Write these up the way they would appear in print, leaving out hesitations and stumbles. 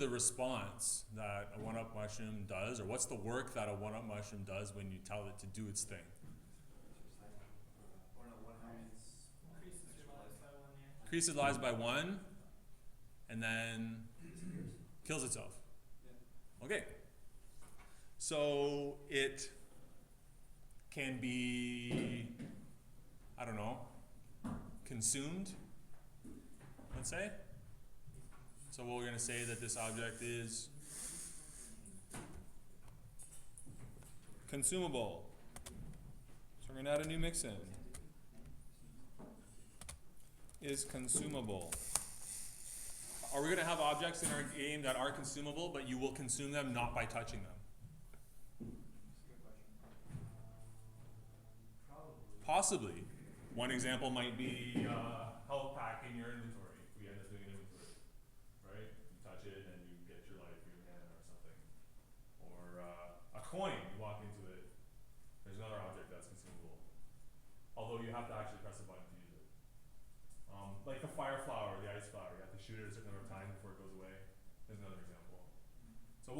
the response that a one-up mushroom does, or what's the work that a one-up mushroom does when you tell it to do its thing? Increases lives by 1, and then kills itself. Okay. So it can be, I don't know, consumed, let's say. So we're going to say that this object is consumable. So we're going to add a new mix in. Is consumable. Are we going to have objects in our game that are consumable, but you will consume them not by touching them? Possibly. One example might be health pack in your inventory. We end up doing an inventory, right? You touch it and you get your life in your hand or something. Or a coin, you walk into it. There's another object that's consumable. Although you have to actually press a button to use it. Like the fire flower, the ice flower, you have to shoot it a certain number of times before it goes away. There's another example. So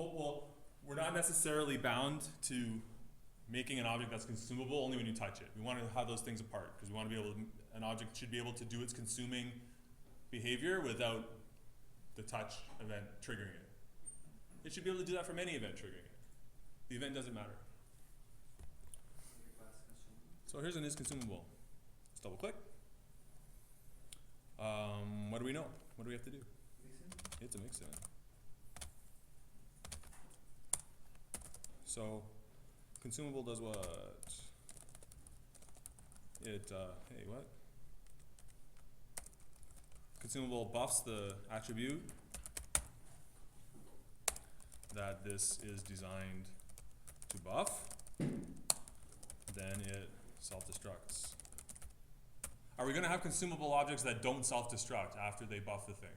we're not necessarily bound to making an object that's consumable only when you touch it. We want to have those things apart because we want to be able to, an object should be able to do its consuming behavior without the touch event triggering it. It should be able to do that from any event triggering it. The event doesn't matter. So here's an is consumable. Let's double click. What do we know? What do we have to do? It's a mix in. So consumable does what? It, hey, what? Consumable buffs the attribute that this is designed to buff. Then it self-destructs. Are we going to have consumable objects that don't self-destruct after they buff the thing?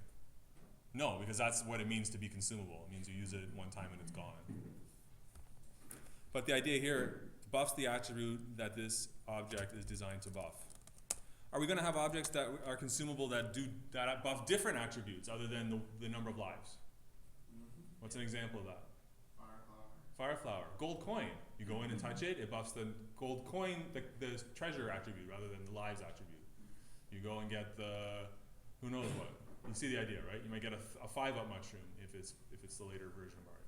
No, because that's what it means to be consumable. It means you use it one time and it's gone. But the idea here, buffs the attribute that this object is designed to buff. Are we going to have objects that are consumable that buff different attributes other than the number of lives? What's an example of that? Fire flower. Gold coin. You go in and touch it, it buffs the gold coin, the treasure attribute rather than the lives attribute. You go and get the, who knows what. You see the idea, right? You might get a 5-up mushroom if it's the later version of Mario.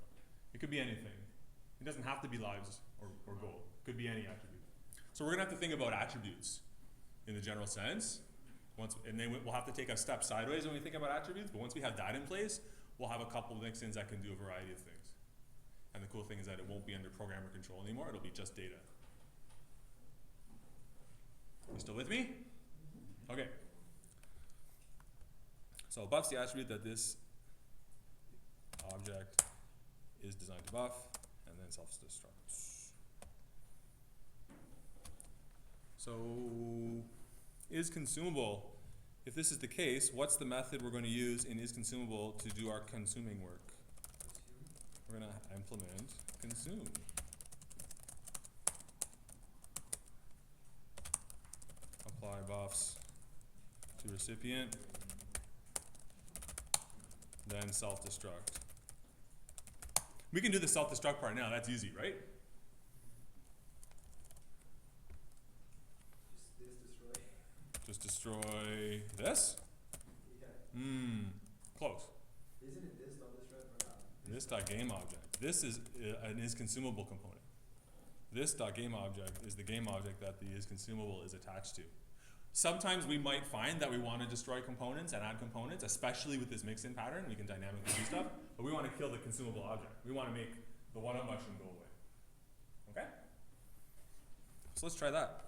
It could be anything. It doesn't have to be lives or gold. It could be any attribute. So we're going to have to think about attributes in the general sense. And then we'll have to take a step sideways when we think about attributes. But once we have that in place, we'll have a couple of mix-ins that can do a variety of things. And the cool thing is that it won't be under programmer control anymore. It'll be just data. You still with me? Okay. So it buffs the attribute that this object is designed to buff, and then self-destructs. So is consumable. If this is the case, what's the method we're going to use in is consumable to do our consuming work? We're going to implement consume. Apply buffs to recipient, then self-destruct. We can do the self-destruct part now. That's easy, right? Just destroy this? Yeah. Close. Isn't it this dot destroy or not? This dot game object. This is an is consumable component. This dot game object is the game object that the is consumable is attached to. Sometimes we might find that we want to destroy components and add components, especially with this mix-in pattern. We can dynamically do stuff, but we want to kill the consumable object. We want to make the one-up mushroom go away. Okay? So let's try that.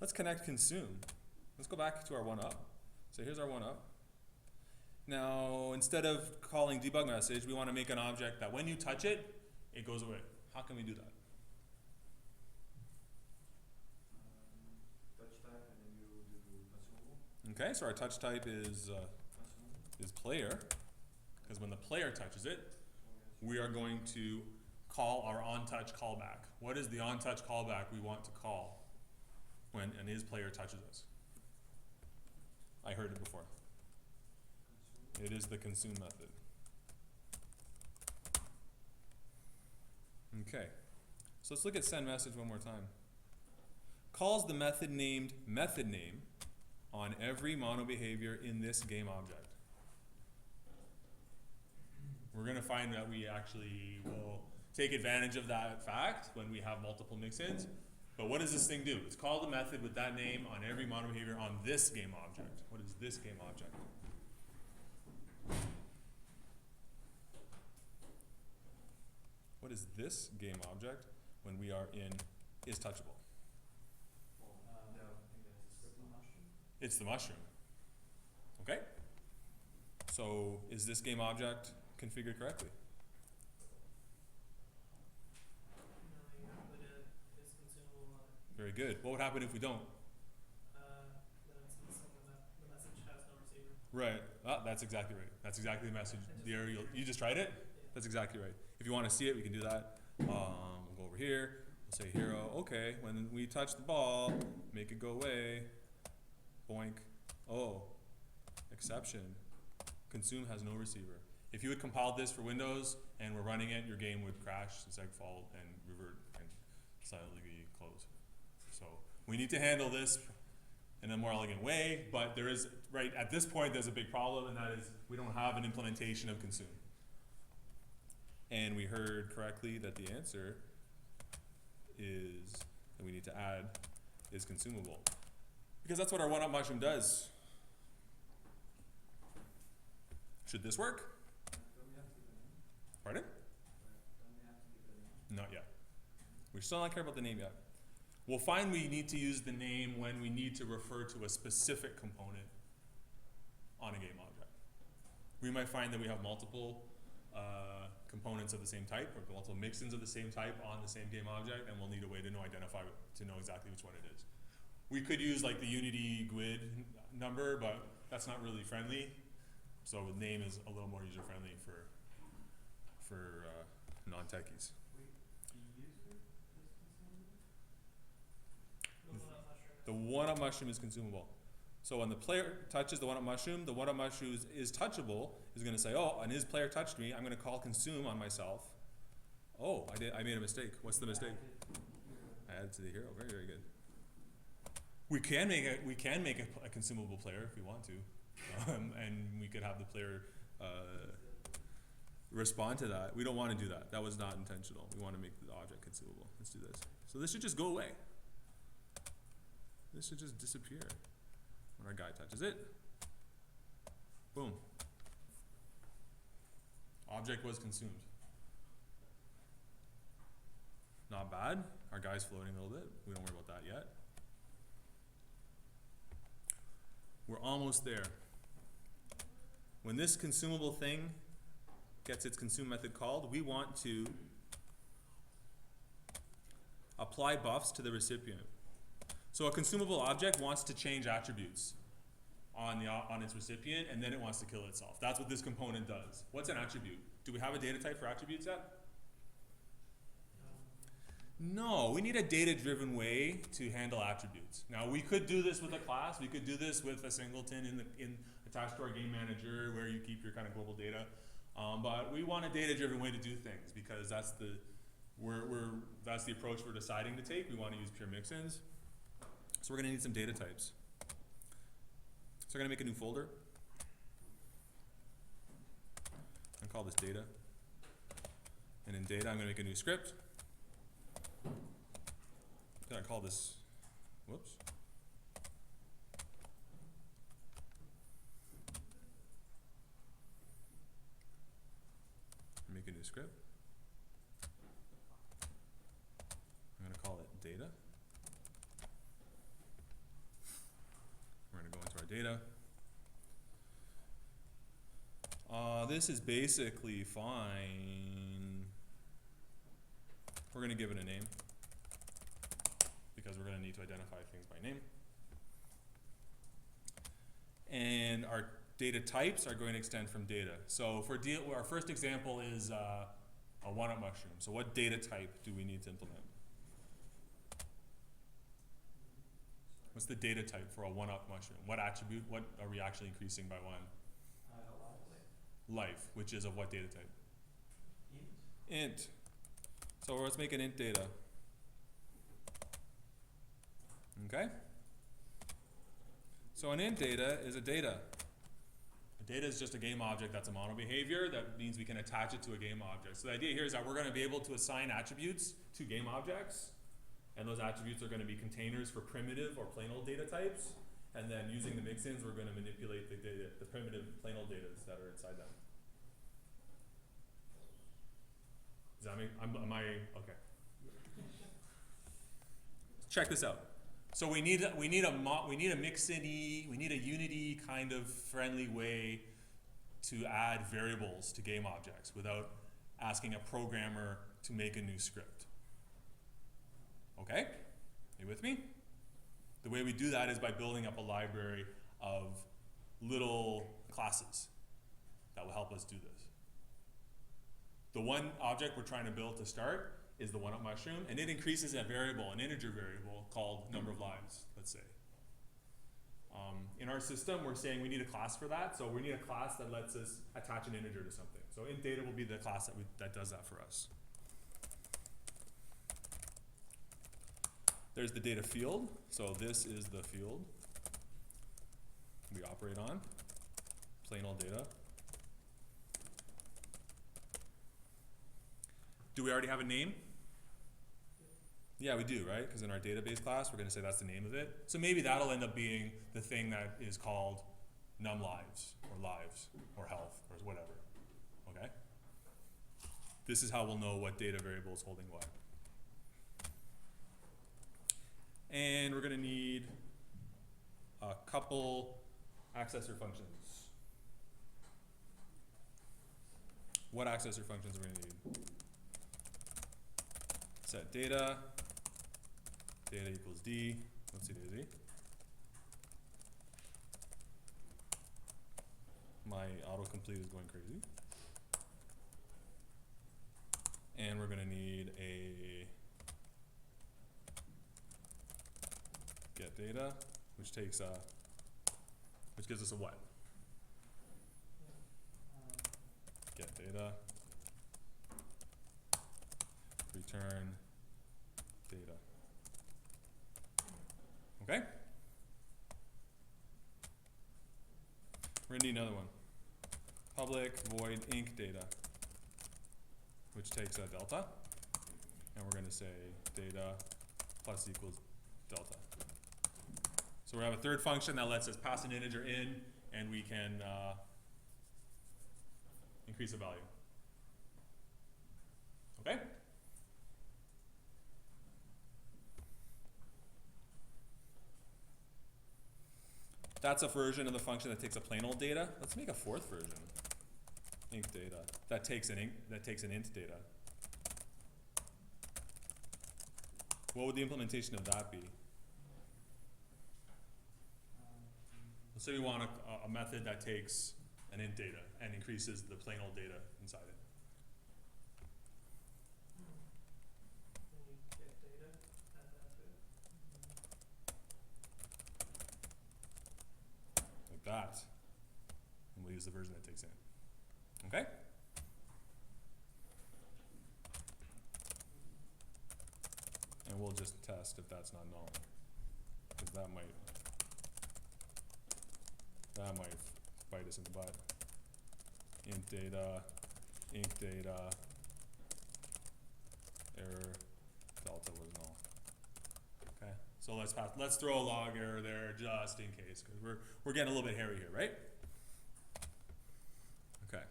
Let's connect consume. Let's go back to our one-up. So here's our one-up. Now, instead of calling debug message, we want to make an object that when you touch it, it goes away. How can we do that? Touch type and then you do consumable. Okay, so our touch type is player, because when the player touches it, we are going to call our onTouch callback. What is the onTouch callback we want to call when an is player touches us? I heard it before. It is the consume method. Okay, so let's look at send message one more time. Calls the method named method name on every mono behavior in this game object. We're going to find that we actually will take advantage of that fact when we have multiple mix-ins. But what does this thing do? It's called the method with that name on every mono behavior on this game object. What is this game object? What is this game object when we are in is touchable? No, I think that's a script mushroom. It's the mushroom. Okay? So is this game object configured correctly? No, you have to put it is consumable on it. Very good. What would happen if we don't? Then it's missing the message has no receiver. Right. Ah, that's exactly right. That's exactly the message. You just tried it? That's exactly right. If you want to see it, we can do that. We'll go over here. We'll say hero, okay, when we touch the ball, make it go away. Boink. Oh, exception. Consume has no receiver. If you had compiled this for Windows and were running it, your game would crash, segfault, and revert and silently close. So we need to handle this in a more elegant way, but there is, right at this point, there's a big problem, and that is we don't have an implementation of consume. And we heard correctly that the answer is, that we need to add, is consumable. Because that's what our one-up mushroom does. Should this work? Don't we have to give it a name? Pardon? Don't we have to give it a name? Not yet. We still don't care about the name yet. We'll find we need to use the name when we need to refer to a specific component on a game object. We might find that we have multiple components of the same type, or multiple mix-ins of the same type on the same game object, and we'll need a way to know exactly which one it is. We could use like the Unity GUID number, but that's not really friendly. So the name is a little more user-friendly for non-techies. Wait, the user is consumable? The one-up mushroom. The one-up mushroom is consumable. So when the player touches the one-up mushroom, the one-up mushroom is touchable, is going to say, oh, and his player touched me, I'm going to call consume on myself. Oh, I made a mistake. What's the mistake? I added to the hero. Very, very good. We can make a consumable player if we want to, and we could have the player respond to that. We don't want to do that. That was not intentional. We want to make the object consumable. Let's do this. So this should just go away. This should just disappear when our guy touches it. Boom. Object was consumed. Not bad. Our guy's floating a little bit. We don't worry about that yet. We're almost there. When this consumable thing gets its consume method called, we want to apply buffs to the recipient. So a consumable object wants to change attributes on its recipient, and then it wants to kill itself. That's what this component does. What's an attribute? Do we have a data type for attributes yet? No, we need a data-driven way to handle attributes. Now we could do this with a class. We could do this with a singleton attached to our game manager where you keep your kind of global data. But we want a data-driven way to do things because that's the approach we're deciding to take. We want to use pure mix-ins. So we're going to need some data types. So we're going to make a new folder. I'm going to call this data. And in data, I'm going to make a new script. I call this, whoops. Make a new script. I'm going to call it data. We're going to go into our data. This is basically fine. We're going to give it a name because we're going to need to identify things by name. And our data types are going to extend from data. So for our first example is a one-up mushroom. So what data type do we need to implement? What's the data type for a one-up mushroom? What attribute, what are we actually increasing by one? Life, which is of what data type? Int. Int. So let's make an int data. Okay? So an int data is a data. A data is just a game object that's a mono behavior. That means we can attach it to a game object. So the idea here is that we're going to be able to assign attributes to game objects. And those attributes are going to be containers for primitive or plain old data types. And then using the mixins, we're going to manipulate the data, the primitive plain old data that are inside them. Does that make, am I, okay. Check this out. So we need a mixin-y, we need a unity kind of friendly way to add variables to game objects without asking a programmer to make a new script. Okay? You with me? The way we do that is by building up a library of little classes that will help us do this. The one object we're trying to build to start is the one-up mushroom, and it increases a variable, an integer variable called number of lives, let's say. In our system, we're saying we need a class for that, so we need a class that lets us attach an integer to something. So int data will be the class that does that for us. There's the data field, so this is the field we operate on, plain old data. Do we already have a name? Yeah, we do, right? Because in our database class, we're going to say that's the name of it. So maybe that'll end up being the thing that is called num lives or health or whatever. Okay? This is how we'll know what data variable is holding what. And we're going to need a couple accessor functions. What accessor functions are we going to need? Set data equals D, let's see daisy. My autocomplete is going crazy. And we're gonna need a get data, which takes which gives us a what? Get data, return data. Okay? We're gonna need another one. Public void inc data, which takes a delta, and we're gonna say data plus equals delta. So we have a third function that lets us pass an integer in, and we can increase a value. Okay? That's a version of the function that takes a plain old data. Let's make a fourth version. Inc data that takes an int data. What would the implementation of that be? Let's say we want a method that takes an int data and increases the plain old data inside it. When you get data, add that to it. Like that. And we'll use the version that takes in. Okay? And we'll just test if that's not null. Because that might bite us in the butt. Int data, inc data, error, delta was null. Okay, so let's throw a log error there just in case, because we're getting a little bit hairy here, right? Okay.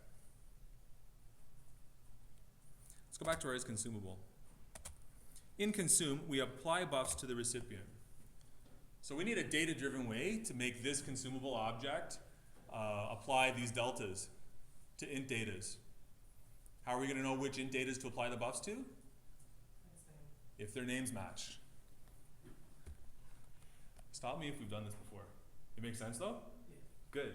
Let's go back to our is consumable. In consume, we apply buffs to the recipient. So we need a data-driven way to make this consumable object apply these deltas to int datas. How are we going to know which int datas to apply the buffs to? If their names match. Stop me if we've done this before. It makes sense though? Yeah. Good.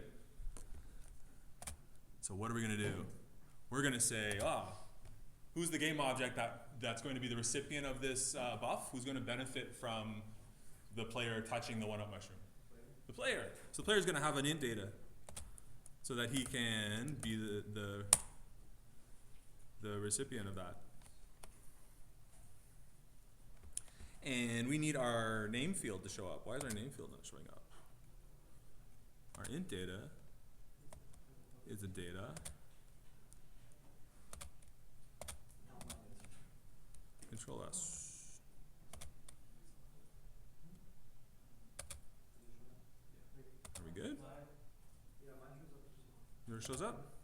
So what are we going to do? We're going to say, who's the game object that's going to be the recipient of this buff? Who's going to benefit from the player touching the one-up mushroom? The player. So the player is going to have an int data so that he can be the recipient of that. And we need our name field to show up. Why is our name field not showing up? Our int data is the data. Control S. Are we good? Yeah, mine shows up just. Yours shows up?